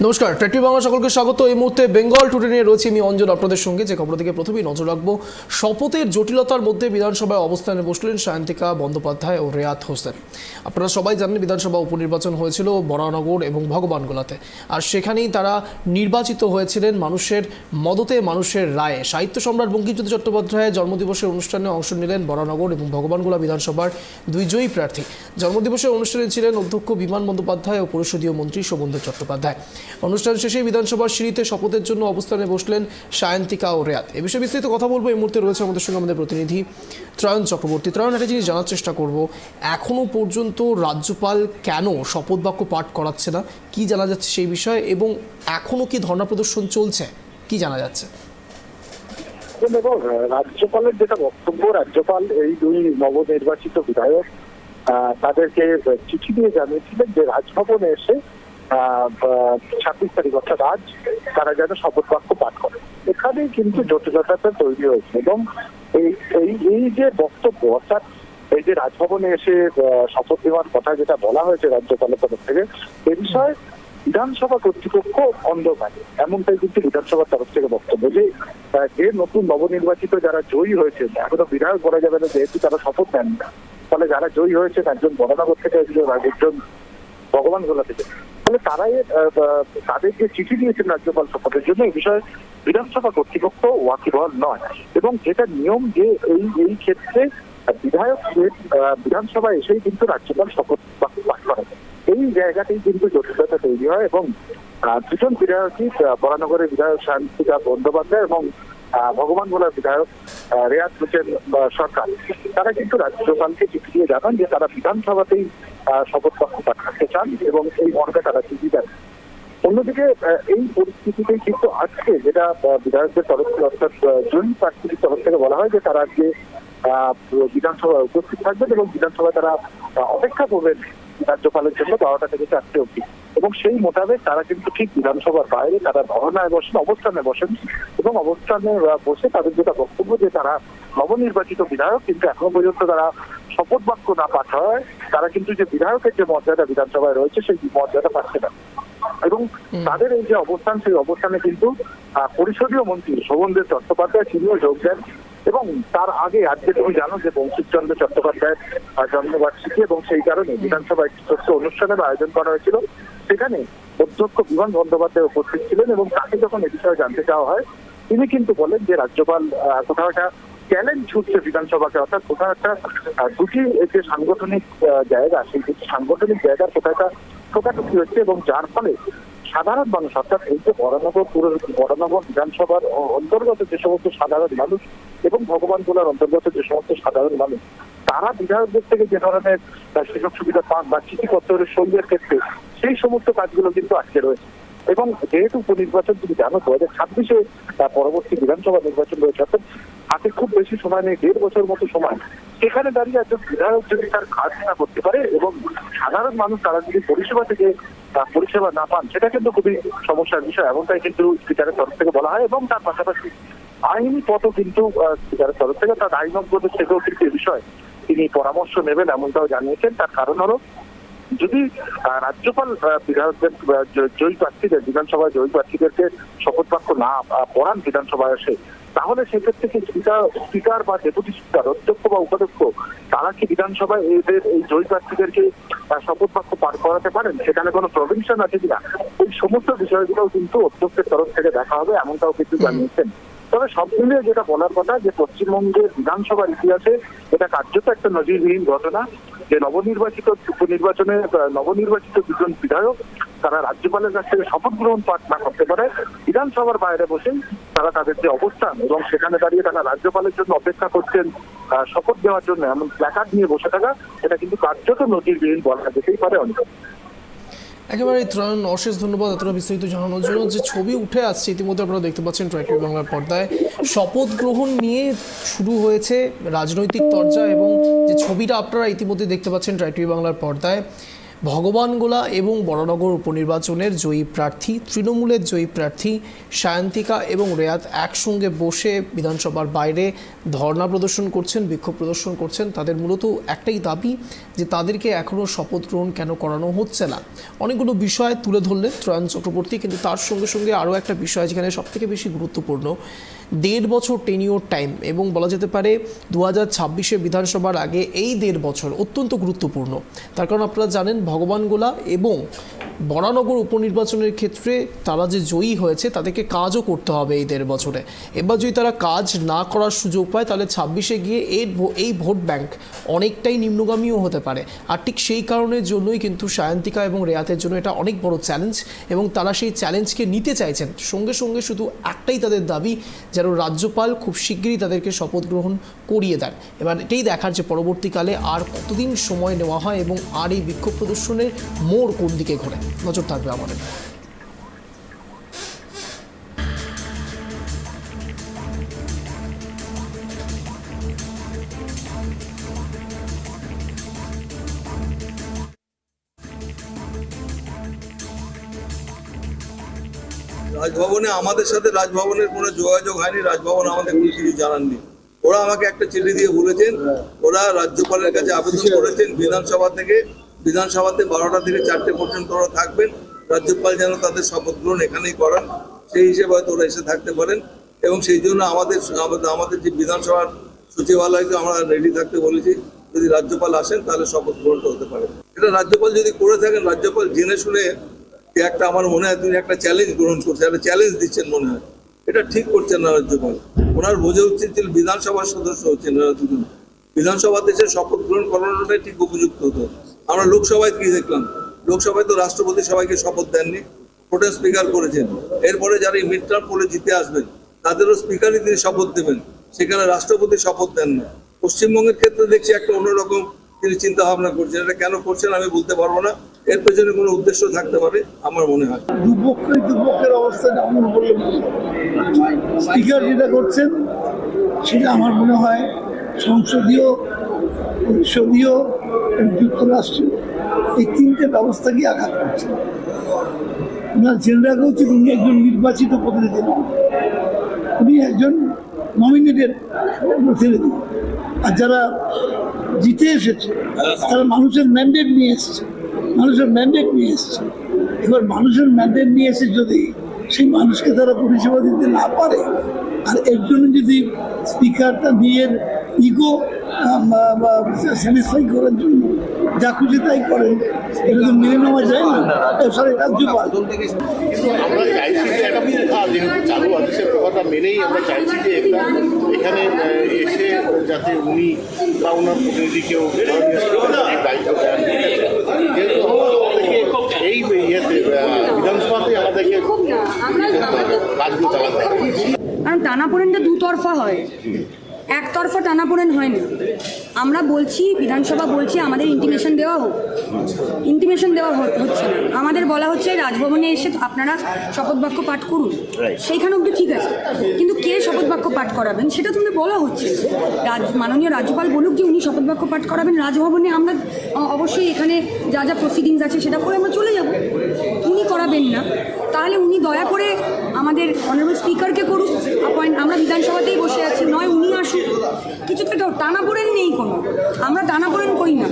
নমস্কার, ট্র্যাকটিভ বাংলা সকলকে স্বাগত। এই মুহূর্তে বেঙ্গল টুডে নিয়ে রয়েছে আমি অঞ্জন আপনাদের সঙ্গে। যে খবর থেকে প্রথমেই নজর রাখবো, শপথের জটিলতার মধ্যে বিধানসভায় অবস্থানে বসলেন সায়ন্তিকা বন্দ্যোপাধ্যায় ও রেয়াত হোসেন। আপনারা সবাই জানেন বিধানসভা উপনির্বাচন হয়েছিল বরানগর এবং ভগবানগোলাতে, আর সেখানেই তারা নির্বাচিত হয়েছিলেন মানুষের মদতে, মানুষের রায়ে। সাহিত্য সম্রাট বঙ্কিমচন্দ্র চট্টোপাধ্যায়ের জন্মদিবসের অনুষ্ঠানে অংশ নিলেন বরানগর এবং ভগবানগোলা বিধানসভার দুই জয়ী প্রার্থী। জন্মদিবসের অনুষ্ঠানে ছিলেন অধ্যক্ষ বিমান বন্দ্যোপাধ্যায় ও পরিষদীয় মন্ত্রী শোভনদেব চট্টোপাধ্যায়। অনুষ্ঠান শেষে বিধানসভার সিঁড়িতে শপথের জন্য অবস্থানে বসলেন সায়ন্তিকা ও রেয়াত। এ বিষয়ে বিস্তারিত কথা বলবো। এই মুহূর্তে রয়েছে আমাদের সঙ্গে আমাদের প্রতিনিধি ত্রয়ন চক্রবর্তী। ত্রয়ন, একটা জিনিস জানার চেষ্টা করব, এখনও পর্যন্ত রাজ্যপাল কেন শপথ বাক্য পাঠ করাচ্ছে না, কি জানা যাচ্ছে সেই বিষয়ে, এবং এখনও কি ধর্ণা প্রদর্শন চলছে, কি জানা যাচ্ছে? দেখো, রাজ্যপালের যেটা বক্তব্য, রাজ্যপাল এই দুই নবনির্বাচিত বিধায়ক তাদেরকে চিঠি দিয়ে জানিয়েছিলেন যে রাজভবনে এসে 26 তারিখ অর্থাৎ আজ তারা যেন শপথ বাক্য পাঠ করে। এখানেই কিন্তু জটিলতাটা তৈরি হয়েছে এবং এই যে বক্তব্য, অর্থাৎ এই যে রাজভবনে এসে শপথ নেওয়ার কথা যেটা বলা হয়েছে রাজ্যপালের তরফ থেকে, এ বিষয়ে বিধানসভা কর্তৃপক্ষ অন্ধকারে, এমনটাই কিন্তু বিধানসভার তরফ থেকে বক্তব্য যে নতুন নবনির্বাচিত যারা জয়ী হয়েছে, এখনো বিধায়ক বলা যাবে না যেহেতু তারা শপথ নেন না, ফলে যারা জয়ী হয়েছেন একজন বরানগর থেকে, একজন ভগবানগোলা থেকে, ফলে তারাই তাদের যে চিঠি দিয়েছেন রাজ্যপাল শপথের জন্য, এই বিষয়ে বিধানসভা কর্তৃপক্ষ ওয়াকিবহাল নয়। এবং যেটা নিয়ম যে এই ক্ষেত্রে বিধায়কদের বিধানসভায় এসেই কিন্তু রাজ্যপাল শপথ বাক্য পাঠ করা যায়। এই জায়গাতেই কিন্তু জটিলতা তৈরি হয় এবং দুজন বিধায়কই, বরানগরের বিধায়ক সায়ন্তিকা বন্দ্যোপাধ্যায় এবং ভগবানগোলার বিধায়ক রেয়াত হোসেন সরকার, তারা কিন্তু রাজ্যপালকে চিঠি দিয়ে জানান যে তারা বিধানসভাতেই শপথ বাক্য পাঠ করতে চান এবং এই মর্মে তারা চিঠি দেন। অন্যদিকে এই পরিস্থিতিতে কিন্তু আজকে যেটা বিধায়কদের তরফ থেকে, অর্থাৎ জয়ী প্রার্থীদের তরফ থেকে বলা হয় যে তারা আজকে বিধানসভায় উপস্থিত থাকবেন এবং বিধানসভায় তারা অপেক্ষা করবেন রাজ্যপালের জন্য 12টা থেকে 4টে অবধি। এবং সেই মোতাবেক তারা কিন্তু ঠিক বিধানসভার বাইরে তারা ধর্নায় বসেন, অবস্থানে বসেন এবং অবস্থানে বসে তাদের যেটা বক্তব্য যে তারা নবনির্বাচিত বিধায়ক, কিন্তু এখনো পর্যন্ত তারা শপথ বাক্য না পাঠ হয়, তারা কিন্তু যে বিধায়কের যে মর্যাদা বিধানসভায় রয়েছে সেই মর্যাদা পাচ্ছে না। এবং তাদের এই যে অবস্থান, সেই অবস্থানে কিন্তু পরিষদীয় মন্ত্রী শোভনদেব চট্টোপাধ্যায় তিনিও যোগ দেন। এবং তার আগে আজকে তুমি জানো যে বঙ্কিমচন্দ্র চট্টোপাধ্যায়ের জন্মবার্ষিকী, এবং সেই কারণে বিধানসভায় একটি ছোট্ট অনুষ্ঠানের আয়োজন করা হয়েছিল। সেখানে অধ্যক্ষ বিমান বন্দ্যোপাধ্যায় উপস্থিত ছিলেন এবং তাকে যখন এ বিষয়ে জানতে চাওয়া হয়, তিনি কিন্তু বলেন যে রাজ্যপাল কোথাও একটা চ্যালেঞ্জ ছুটছে বিধানসভাকে, অর্থাৎ কোথাও একটা দুটি যে সাংগঠনিক জায়গা, সেই দুটি সাংগঠনিক জায়গার কোথাও একটা ঠোকাঠুকি হচ্ছে এবং যার ফলে সাধারণ মানুষ, অর্থাৎ এই যে বরানগর বিধানসভার অন্তর্গত যে সমস্ত সাধারণ মানুষ এবং ভগবানগোলার অন্তর্গত যে সমস্ত সাধারণ মানুষ, তারা বিধায়কদের থেকে যে ধরনের সুযোগ সুবিধা পান বা চিঠিপত্রের সঙ্গের ক্ষেত্রে, সেই সমস্ত কাজগুলো কিন্তু আটকে রয়েছে। এবং যেহেতু উপনির্বাচন তুমি জানো 2026-এ পরবর্তী বিধানসভা নির্বাচন রয়েছে, অর্থাৎ হাতে খুব বেশি সময় নেই, 1.5 বছর মতো সময়। সেখানে দাঁড়িয়ে একজন বিধায়ক যদি তার কাজ না করতে পারে এবং সাধারণ মানুষ তারা যদি পরিষেবা থেকে পরিষেবা না পান, সেটা কিন্তু খুবই সমস্যার বিষয়, এমনটাই কিন্তু স্পিকারের তরফ থেকে বলা হয়। এবং তার পাশাপাশি আইনি পথও কিন্তু স্পিকারের তরফ থেকে, তার আইনজ্ঞদের থেকেও কিন্তু এ বিষয়ে তিনি পরামর্শ নেবেন, এমনটাও জানিয়েছেন। তার কারণ হলো, যদি রাজ্যপাল বিধায়কদের জয়ী প্রার্থীদের, বিধানসভায় জয়ী প্রার্থীদেরকে শপথ বাক্য না পড়ান বিধানসভায় এসে, তাহলে সেক্ষেত্রে কি স্পিকার বা ডেপুটি স্পিকার, অধ্যক্ষ বা উপাধ্যক্ষ, তারা কি বিধানসভায় এদের এই জয়ী প্রার্থীদেরকে শপথ বাক্য পাঠ করাতে পারেন? সেখানে কোনো প্রভিশন আছে কিনা, এই সমস্ত বিষয়গুলোও কিন্তু অধ্যক্ষের তরফ থেকে দেখা হবে, এমনটাও কিন্তু জানিয়েছেন। তবে সব মিলিয়ে যেটা বলার কথা, যে পশ্চিমবঙ্গের বিধানসভার ইতিহাসে এটা কার্যত একটা নজিরবিহীন ঘটনা যে নবনির্বাচিত দুজন বিধায়ক তারা রাজ্যপালের কাছ থেকে শপথ গ্রহণ পাঠ না করতে পারে, বিধানসভার বাইরে বসে তারা তাদের যে অবস্থান এবং সেখানে দাঁড়িয়ে তারা রাজ্যপালের জন্য অপেক্ষা করছেন শপথ দেওয়ার জন্য, এমন প্ল্যাকার্ড নিয়ে বসে থাকা, এটা কিন্তু কার্যত নজিরবিহীন বলা যেতেই পারে। অনেক একেবারে ত্রয়ন, অশেষ ধন্যবাদ এতটা বিস্তারিত জানানোর জন্য। যে ছবি উঠে আসছে ইতিমধ্যে আপনারা দেখতে পাচ্ছেন ট্র্যাকটিভ বাংলার পর্দায়, শপথ গ্রহণ নিয়ে শুরু হয়েছে রাজনৈতিক তরজা, এবং যে ছবিটা আপনারা ইতিমধ্যে দেখতে পাচ্ছেন ট্র্যাকটিভ বাংলার পর্দায়, ভগবানগোলা এবং বড়নগর উপনির্বাচনের জয়ী প্রার্থী, তৃণমূলের জয়ী প্রার্থী সায়ন্তিকা এবং রেয়াত একসঙ্গে বসে বিধানসভার বাইরে ধর্ণা প্রদর্শন করছেন, বিক্ষোভ প্রদর্শন করছেন। তাদের মূলত একটাই দাবি যে তাদেরকে এখনও শপথ গ্রহণ কেন করানো হচ্ছে না। অনেকগুলো বিষয় তুলে ধরলেন ত্রয়ন চক্রবর্তী, কিন্তু তার সঙ্গে সঙ্গে আরও একটা বিষয় যেখানে সবথেকে বেশি গুরুত্বপূর্ণ, 1.5 বছর টেনিওর টাইম, এবং বলা যেতে পারে 2026 বিধানসভার আগে এই 1.5 বছর অত্যন্ত গুরুত্বপূর্ণ। তার কারণ আপনারা জানেন ভগবানগোলা এবং বরানগর উপনির্বাচনের ক্ষেত্রে তারা যে জয়ী হয়েছে তাদেরকে কাজও করতে হবে এই 1.5 বছরে। এবার যদি তারা কাজ না করার সুযোগ পায় তাহলে 26-এ গিয়ে এই ভোট ব্যাংক অনেকটাই নিম্নগামীও হতে পারে। আর ঠিক সেই কারণের জন্যই কিন্তু সায়ন্তিকা এবং রেয়াতের জন্য এটা অনেক বড় চ্যালেঞ্জ, এবং তারা সেই চ্যালেঞ্জকে নিতে চাইছেন। সঙ্গে সঙ্গে শুধু একটাই তাদের দাবি, যেন রাজ্যপাল খুব শিগগিরই তাদেরকে শপথ গ্রহণ করিয়ে দেন। এবার এটাই দেখার যে পরবর্তীকালে আর কতদিন সময় নেওয়া হয় এবং আর এই বিক্ষোভ প্রদর্শনের মোড় কোন দিকে ঘোরে, নজর থাকবে আমাদের। রাজভবনে আমাদের সাথে রাজভবনের কোনো যোগাযোগ হয়নি, রাজভবন আমাদের কোনো কিছু জানাননি। ওরা আমাকে একটা চিঠি দিয়ে বলেছেন ওরা রাজ্যপালের কাছে আবেদন করেছেন বিধানসভাতে 12টা থেকে 4টে পর্যন্ত ওরা থাকবেন, রাজ্যপাল যেন তাদের শপথ গ্রহণ এখানেই করান, সেই হিসেবে হয়তো ওরা এসে থাকতে পারেন। এবং সেই জন্য আমাদের যে বিধানসভার সচিবালয়কে আমরা রেডি থাকতে বলেছি, যদি রাজ্যপাল আসেন তাহলে শপথ গ্রহণটা হতে পারে। এটা রাজ্যপাল যদি করে থাকেন, রাজ্যপাল জেনে শুনে একটা, আমার মনে হয় তিনি একটা চ্যালেঞ্জ গ্রহণ করছেন, একটা চ্যালেঞ্জ দিচ্ছেন মনে হয়। এটা ঠিক করছেন না রাজ্যপাল। ওনার বোঝা উচিত ছিল বিধানসভার সদস্য হচ্ছেন এরা দুজন, বিধানসভাতে এসে শপথ গ্রহণ করানোটাই ঠিক উপযুক্ত হতো। আমরা লোকসভায় কি দেখলাম, লোকসভায় তো রাষ্ট্রপতি সবাইকে শপথ দেননি, প্রোটেম স্পিকার করেছেন। এরপরে যারা এই মিড টার্ম পোলে জিতে আসবেন তাদেরও স্পিকারই তিনি শপথ দেবেন, সেখানে রাষ্ট্রপতি শপথ দেন না। পশ্চিমবঙ্গের ক্ষেত্রে দেখছি একটা অন্যরকম তিনি চিন্তা ভাবনা করছেন। এটা কেন করছেন আমি বলতে পারবো না, এর পেছনে কোনো উদ্দেশ্য থাকতে পারে আমার মনে হয়। দুপক্ষের অবস্থা এমন বললে স্পিকার যেটা করছেন সেটা আমার মনে হয় সংসদীয়, পরিষদীয় এবং যুক্তরাষ্ট্রীয় এই 3টে ব্যবস্থাকে আঘাত করছেন। ওনার জেনে রাখা উচিত উনি একজন নির্বাচিত প্রতিনিধি নন, উনি একজন নমিনেটেড প্রতিনিধি। আর যারা জিতে এসেছে তারা মানুষের ম্যান্ডেট নিয়ে এসছে, এবার মানুষের ম্যান্ডেট নিয়ে এসে যদি সেই মানুষকে তারা পরিষেবা দিতে না পারে, আর এর জন্য যদি স্পিকারটা নিজের ইগো স্যাটিসফাই করার জন্য যা খুশি তাই করেন, এটা তো মেনে নেওয়া যায় না। সরি, রাজ্যপাল আমরা চাইছি যে একটা প্রথা যেহেতু চালু আছে, সে প্রথাটা মেনেই আমরা চাইছি যে এখানে এসে যাতে উনি বা ওনার প্রতিনিধিকেও দায়িত্ব দেন। যেহেতু আমাদেরকে এই ইয়েতে বিধানসভাতে আমাদেরকে কাজগুলো চালাতে হবে, কারণ টানাপোড়েনটা দুতরফা হয়, একতরফা টানাপোড়েন হয় না। আমরা বলছি, বিধানসভা বলছি আমাদের ইন্টিমেশন দেওয়া হচ্ছে না। আমাদের বলা হচ্ছে রাজভবনে এসে আপনারা শপথ বাক্য পাঠ করুন, সেইখানে অব্দি ঠিক আছে, কিন্তু কে শপথ বাক্য পাঠ করাবেন সেটা তুমি বলা হচ্ছে। মাননীয় রাজ্যপাল বলুক যে উনি শপথ বাক্য পাঠ করাবেন রাজভবনে, আমরা অবশ্যই এখানে যা যা প্রসিডিংস আছে সেটা করে আমরা চলে যাব। উনি করাবেন না, তাহলে উনি দয়া করে আমাদের অনারেবল স্পিকারকে করুক অ্যাপয়েন্ট। আমরা বিধানসভাতেই বসে আছি, নয় উনি আসুক। কিছু তো টানাপোড়েন নেই কোনো, আমরা টানাপোড়েন করি না।